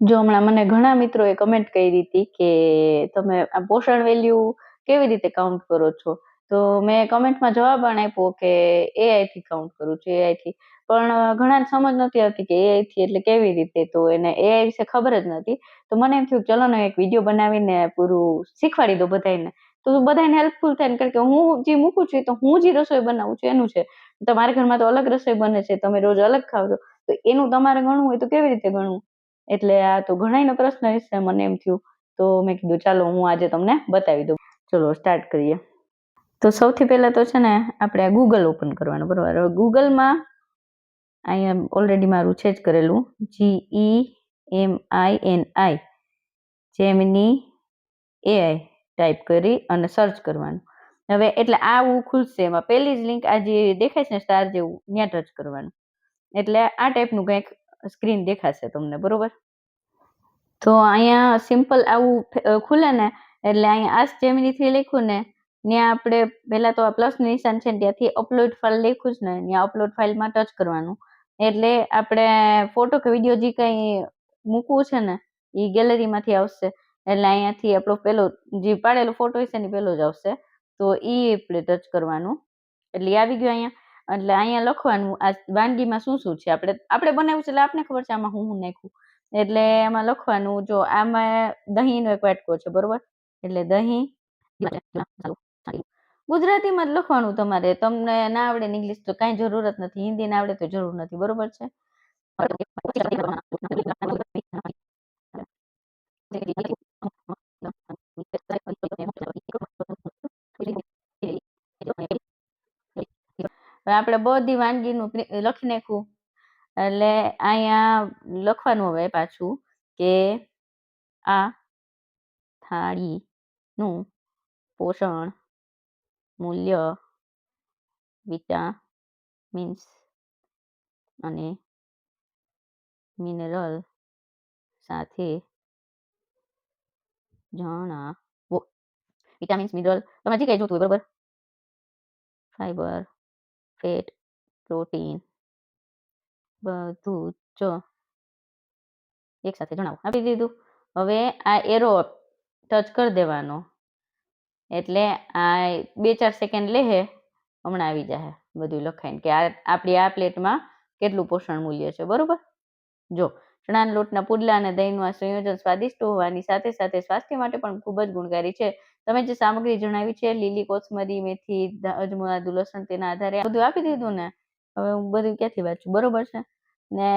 જો હમણાં મને ઘણા મિત્રોએ કમેન્ટ કરી હતી કે તમે આ પોષણ વેલ્યુ કેવી રીતે કાઉન્ટ કરો છો? તો મેં કમેન્ટમાં જવાબ પણ આપ્યો કે AI થી કાઉન્ટ કરું છું, AI થી. પણ ઘણાને સમજ નથી આવતી કે AI થી એટલે કેવી રીતે, તો એને AI વિશે ખબર જ નથી. તો મને એમ થયું ચલો ને એક વિડીયો બનાવીને પૂરું શીખવાડી દો બધાને. તો બધાને હેલ્પફુલ થાય, કારણ કે હું જે મૂકું છું તો હું જે રસોઈ બનાવું છું એનું છે. તમારા ઘરમાં તો અલગ રસોઈ બને છે, તમે રોજ અલગ ખાવ છો, તો એનું તમારે ગણવું હોય તો કેવી રીતે ગણવું? એટલે આ તો ઘણાયનો પ્રશ્ન હશે, મને એમ થયું. તો મેં કીધું ચાલો હું આજે તમને બતાવી દઉં. ચલો સ્ટાર્ટ કરીએ. તો સૌથી પહેલા તો છે ને આપણે આ ગૂગલ ઓપન કરવાનું, બરોબર. હવે ગૂગલમાં અહીંયા ઓલરેડી મારું છે જ કરેલું, GEMINI જેમિની AI ટાઈપ કરી અને સર્ચ કરવાનું. હવે એટલે આવું ખુલશે. એમાં પહેલી જ લિંક આ જે દેખાય છે ને સ્ટાર જેવું, ત્યાં ટચ કરવાનું. એટલે આ ટાઈપનું કંઈક સ્ક્રીન દેખાશે તમને, બરોબર. તો અહીંયા સિમ્પલ આવું ખુલે ને, એટલે અહીંયા આસ્ક જેમિની 3 લખ્યું ને, ત્યાં આપણે પહેલા તો આ પ્લસનું નિશાન છે ને ત્યાંથી અપલોડ ફાઇલ લખ્યું છે ને, ત્યાં અપલોડ ફાઇલમાં ટચ કરવાનું. એટલે આપણે ફોટો કે વિડીયો જે કંઈ મૂકવું છે ને એ ગેલેરીમાંથી આવશે. એટલે અહીંયાથી આપણો પેલો જે પાડેલો ફોટો હશે ને પેલો જ આવશે. તો એ આપણે ટચ કરવાનું. એટલે આવી ગયું અહીંયા. એટલે અહીંયા લખવાનું આ વાનગીમાં શું શું છે, આપણે બનાવ્યું છે એટલે આપણે ખબર છે આમાં હું નાખ્યું. એટલે એમાં લખવાનું, જો આમાં દહીંનો એક વાટકો છે, બરોબર. એટલે દહીં ગુજરાતીમાં જ લખવાનું તમારે. તમને ના આવડે ઇંગ્લિશ તો કાંઈ જરૂરત નથી, હિન્દી ના આવડે તો જરૂર નથી, બરોબર છે. આપણે બધી વાનગીનું લખી નાખ્યું. એટલે અહીંયા લખવાનું હવે પાછું કે આ થાળીનું પોષણ મૂલ્ય વિટામિન્સ અને મિનરલ સાથે જણાવો. વિટામિન્સ, મિનરલ તમે જે કંઈ જોતું હોય, બરોબર. ફાઈબર, ફેટ, પ્રોટીન બધું જ એક સાથે જણાવો. આપી દીધું. હવે આ એરો ટચ કરી દેવાનો. એટલે આ 2-4 સેકન્ડ લેહે, હમણાં આવી જાય બધું લખાઈને કે આપણી આ પ્લેટમાં કેટલું પોષણ મૂલ્ય છે, બરોબર. જો ચણાના લોટના પુડલા અને દહીંનું આ સંયોજન સ્વાદિષ્ટ હોવાની સાથે સાથે સ્વાસ્થ્ય માટે પણ ખૂબ જ ગુણકારી છે. તમે જે સામગ્રી જણાવી છે, લીલી કોથમરી, મેથી, અજમો, આદુ, લસણ, તેના આધારે બધું આપી દીધું ને. હવે હું બધું ક્યાંથી વાંચું, બરોબર છે ને.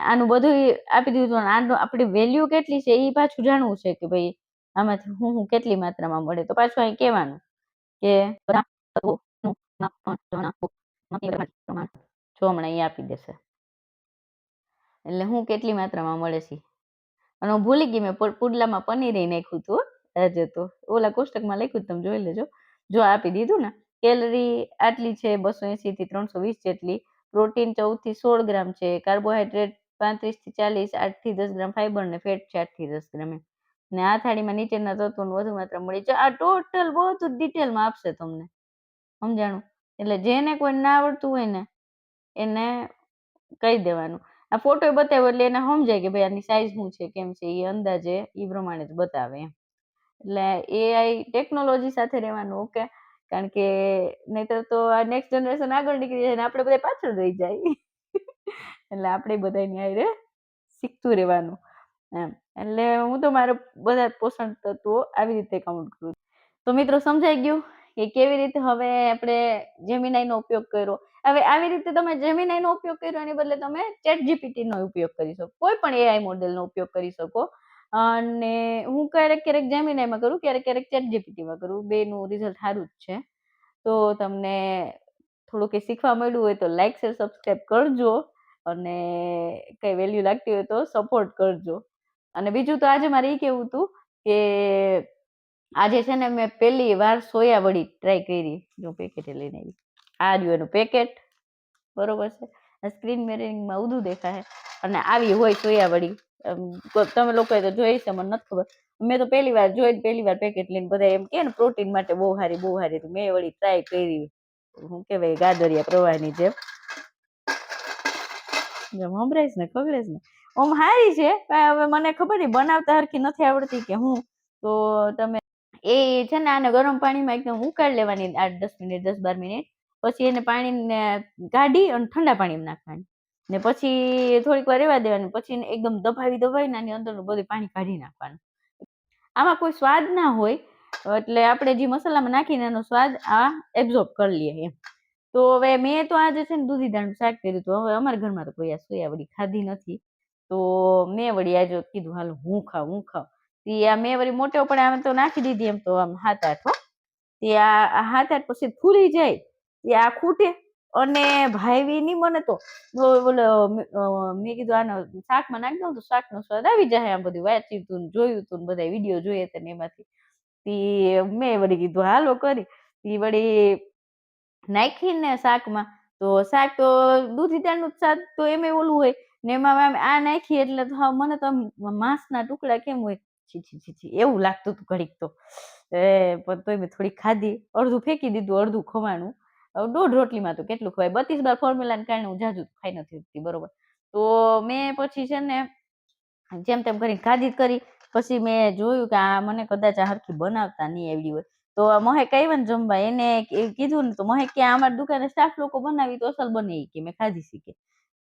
આનું બધું આપી દીધું. આનું આપણી વેલ્યુ કેટલી છે એ પાછું જાણવું છે કે ભાઈ આમાંથી હું કેટલી માત્રામાં મળે. તો પાછું અહીં કહેવાનું કે જો હમણાં અહીં આપી દેશે. એટલે હું કેટલી માત્રામાં મળે છે. અને હું ભૂલી ગઈ, મેં પુડલામાં પનીર નાખ્યું હતું આજે. તો ઓલા કોષ્ટકમાં લખ્યું, તમે જોઈ લેજો. જો આપી દીધું ને. કેલરી આટલી છે, 280 થી 320 જેટલી. પ્રોટીન 14 થી 16 ગ્રામ છે. કાર્બોહાઈડ્રેટ 35 થી 40, 8 થી 10 ગ્રામ ફાઈબર ને ફેટ છે 8 થી 10 ગ્રામ. ને આ થાળીમાં નીચેના તત્વોનું વધુ માત્રા મળી છે. આ ટોટલ બધું ડિટેલમાં આપશે તમને, સમજાણું. એટલે જેને કોઈ ના આવડતું હોય ને એને કહી દેવાનું. આ ફોટો બતાવ્યો એટલે એને સમજાય કે ભાઈ આની સાઈઝ શું છે, કેમ છે, એ અંદાજે એ પ્રમાણે જ બતાવે એમ. એટલે AI ટેકનોલોજી સાથે રહેવાનું, ઓકે. કારણ કે નહીતર તો આ નેક્સ્ટ જનરેશન આગળ નીકળી જાય ને આપણે બધા પાછળ રહી જાય. એટલે આપણે બધાની હારે શીખતું રહેવાનું એમ. એટલે હું તો મારા બધા પોષણ તત્વો આવી રીતે કાઉન્ટ કરું. તો મિત્રો સમજાઈ ગયું કે કેવી રીતે હવે આપણે જેમિનાઈનો ઉપયોગ કર્યો. હવે આવી રીતે તમે જેમિનાઈનો ઉપયોગ કર્યો એની બદલે તમે ChatGPT નો ઉપયોગ કરી શકો. કોઈ પણ AI મોડેલનો ઉપયોગ કરી શકો. અને હું ક્યારેક જેમિનાઈમાં કરું, ક્યારેક ChatGPT માં કરું. બેનું રિઝલ્ટ સારું જ છે. તો તમને થોડુંક શીખવા મળ્યું હોય તો લાઈક, શેર, સબસ્ક્રાઈબ કરજો. અને કઈ વેલ્યુ લાગતી હોય તો સપોર્ટ કરજો. અને બીજું તો આજે મારે એ કેવું હતું કે આજે છે ને મેં પહેલી વાર સોયા વડી ટ્રાય કરી. જો પેકેટ લઈને આવી, આ રહ્યું એનું પેકેટ, બરોબર છે. સ્ક્રીન મિરરિંગમાં ઉધું દેખાય અને આવી હોય સોયા વડી. તમે લોકોએ તો જોઈ છે, મને નથી ખબર. મેં તો પહેલી વાર જોઈ, પહેલી વાર પેકેટ લઈને બધા એમ કે ને પ્રોટીન માટે બહુ સારી, બહુ સારી. મેં વળી ટ્રાય કરી. હું કેવાય ગાજરિયા પ્રવાહની જેમ સંભળાઈશ ને, ખગડેશ ને. ઓમ હારી છે, પણ હવે મને ખબર નહીં બનાવતા હરખી નથી આવડતી કે હું. તો તમે એ છે ને આને ગરમ પાણીમાં એકદમ ઉકાળી લેવાની 8-10 મિનિટ, 10-12 મિનિટ. પછી એને પાણીને કાઢી અને ઠંડા પાણીમાં નાખવાની. ને પછી થોડીક વાર રહેવા દેવાની. પછી એકદમ દબાવીને આની અંદરનું બધું પાણી કાઢી નાખવાનું. આમાં કોઈ સ્વાદ ના હોય, એટલે આપણે જે મસાલામાં નાખીને એનો સ્વાદ આ એબ્ઝોર્બ કરી લઈએ એમ. તો હવે મેં તો આજે છે ને દૂધી દાળનું શાક કર્યું હતું. હવે અમારા ઘરમાં તો કોઈ આ સોયાવડી ખાધી નથી, તો મેં વળી આજે કીધું હાલો હું ખાવ. આ મેં વળી મોટો પણ આમ તો નાખી દીધી એમ તો આમ 7-8 હો. તે આ 7-8 પછી ફૂલી જાય તે આ ખૂટે અને ભાઈવી નહીં મને તો બોલો. મેં કીધું આને શાકમાં નાખી દઉં તો શાકનો સ્વાદ આવી જાય. આમ બધું વાતચીત જોયું હતું, બધા વિડીયો જોઈએ હતા ને એમાંથી મેં વળી કીધું હાલો કરી. એ વળી નાખીને શાકમાં, તો શાક તો દૂધી દાળનું શાક તો એમ ઓલું હોય ને એમાં આ નાખી એટલે મને તો માંસના ટુકડા કેમ હોય છી એવું લાગતું હતું ઘડીક તો. પણ તોય મેં થોડી ખાધી, અડધું ફેંકી દીધું, અડધું ખવાનું. 1.5 રોટલીમાં તો કેટલું ખવાય. 32 બાર ફોર્મ્યુલાને કારણે હું જાજુ ખાઈ નથી શકતી, બરોબર. તો મેં પછી છે ને જેમ તેમ કરીને ખાધી કરી. પછી મેં જોયું કે આ મને કદાચ આ હરખી બનાવતા નહીં આવડી હોય. તો મહેક આવ્યા ને જમવા, એને કીધું ને તો મહેક કે અમારી દુકાને સ્ટાફ લોકો બનાવી તો અસલ બને કે મેં ખાધી શીખે.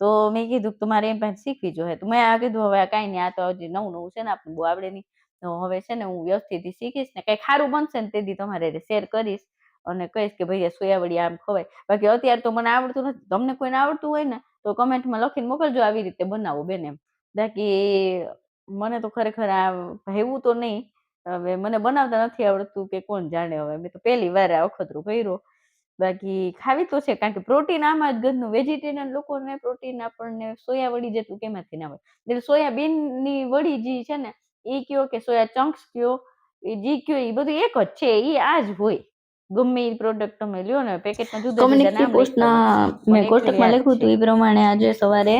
તો મેં કીધું તમારે એમ પાસે શીખવી જોઈએ. તો મેં કીધું હવે કાંઈ નહીં, આ તો હજી નવું છે ને, આપણને બહુ આવડે નહીં. તો હવે છે ને હું વ્યવસ્થિત શીખીશ ને કંઈક સારું બનશે ને તેથી તમારે શેર કરીશ અને કહીશ કે ભાઈ સોયાવડી આમ ખવાય. બાકી અત્યારે તો મને આવડતું નથી. તમને કોઈને આવડતું હોય ને તો કમેન્ટમાં લખીને મોકલજો આવી રીતે બનાવો બેન એમ. બાકી મને તો ખરેખર આ ભાવ્યું તો નહીં. હવે મને બનાવતા નથી આવડતું કે કોણ જાણે. હવે મેં તો પહેલી વાર આ અખતરું કર્યો. બાકી ખાવી તો છે, કારણ કે પ્રોટીન આમાં જ ગંદનું. વેજીટેરિયન લોકોને પ્રોટીન આપણને સોયાવડી જેટલું કેમાંથી ના હોય. એટલે સોયાબીનની વડી જે છે ને એ કયો કે સોયા ચંક્સ કયો, એ જી કયો, એ બધું એક જ છે. એ આ જ હોય. ગમે એ પ્રોડક્ટ તમે લ્યો ને પેકેટમાં જુદા જુદા નામ પોસ્ટના મેં કોષ્ટકમાં લખ્યું હતું એ પ્રમાણે આજે સવારે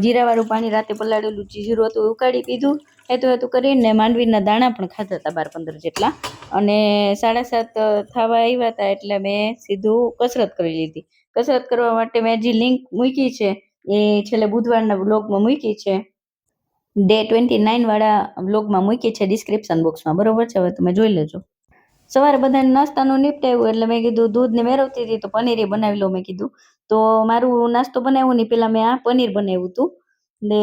જીરાવાળું પાણી રાતે પલાળેલું જીરું હતું ઉકાળી પીધું. હેતું કરીને માંડવીના દાણા પણ ખાધા હતા 12-15 જેટલા. અને 7:30 થવા આવ્યા હતા એટલે મેં સીધું કસરત કરી લીધી. કસરત કરવા માટે મેં જે લિંક મૂકી છે એ છેલ્લે બુધવારના બ્લોગમાં મૂકી છે. ડે 29 વાળા બ્લોગમાં મૂકી છે ડિસ્ક્રિપ્શન બોક્સમાં, બરોબર છે. હવે તમે જોઈ લેજો. સવારે બધાને નાસ્તાનું નિપટાવ્યું એટલે મેં કીધું દૂધને મેળવતી હતી તો પનીર બનાવી લઉં મેં કીધું. તો મારું નાસ્તો બનાવ્યું નહીં, પહેલાં મેં આ પનીર બનાવ્યું હતું. ને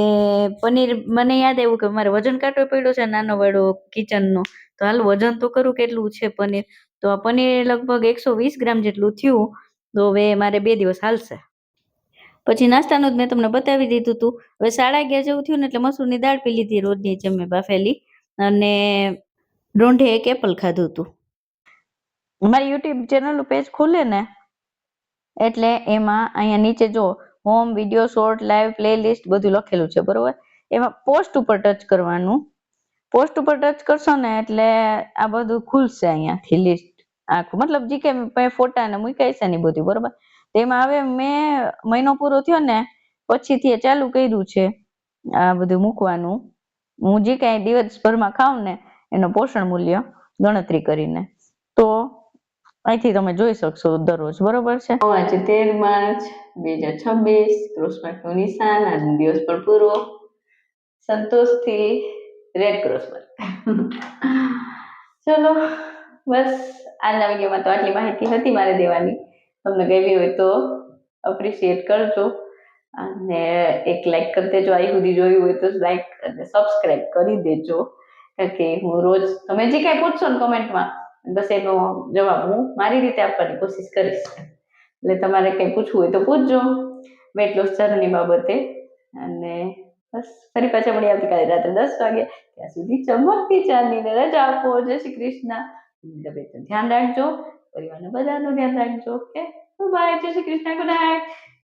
પનીર મને યાદ આવ્યું કે મારે વજન કાંટો પડ્યો છે નાનો વાળો કિચનનો, તો હાલ વજન તો કરું કેટલું છે પનીર. તો આ પનીર લગભગ 120 ગ્રામ જેટલું થયું. તો હવે મારે 2 દિવસ હાલશે. પછી નાસ્તાનું જ મેં તમને બતાવી દીધું હતું. હવે 11:30 જેવું થયું ને એટલે મસૂરની દાળ પી લીધી રોજની જેમ મેં બાફેલી, અને દોંઢે એક એપલ ખાધું હતું. મારી યુટ્યુબ ચેનલનું પેજ ખોલે ને એટલે એમાં અહીંયા નીચે જો home, video, short, live, playlist બધું લખેલું છે, બરોબર. એમાં પોસ્ટ ઉપર ટચ કરવાનું. પોસ્ટ ઉપર ટચ કરશો ને એટલે આ બધું ખુલશે અહીંયાથી લિસ્ટ આખું, મતલબ જે કે ફોટા ને મૂકાય છે ને બધું, બરોબર. તેમાં હવે મેં મહિનો પૂરો થયો ને પછીથી ચાલુ કર્યું છે આ બધું મૂકવાનું. હું જે કાંઈ દિવસભરમાં ખાઉં ને એનો પોષણ મૂલ્ય ગણતરી કરીને, તો અહીંથી તમે જોઈ શકશો દરરોજ, બરોબર છે. આજે 13 માર્ચ 2026, ક્રોસમાર્કનું નિશાન, આજનો દિવસ પણ પૂરો. સંતોષથી રેડ ક્રોસ માર્ક. ચલો બસ આજના વિડીયોમાં તો આટલી માહિતી હતી મારે દેવાની. તમને ગમી હોય તો અપ્રિશિએટ કરજો અને એક લાઈક કરી દેજો. આ સુધી જોયું હોય તો લાઈક અને સબસ્ક્રાઈબ કરી દેજો, કારણ કે હું રોજ તમે જે કાંઈ પૂછશો ને કમેન્ટમાં બસ એનો જવાબ હું મારી રીતે આપવાની કોશિશ કરીશ. એટલે તમારે કંઈ પૂછવું હોય તો પૂછજો વેટ લોસ જર્ની બાબતે. અને બસ ફરી પાછા મળી આવતીકાલે રાત્રે 10 વાગે. ત્યાં સુધી ચમકતી ચાંદીને રજા આપો. જય શ્રી કૃષ્ણ. ધ્યાન રાખજો, પરિવારને બધાનું ધ્યાન રાખજો. Okay, bye. જય શ્રી કૃષ્ણ. Good night.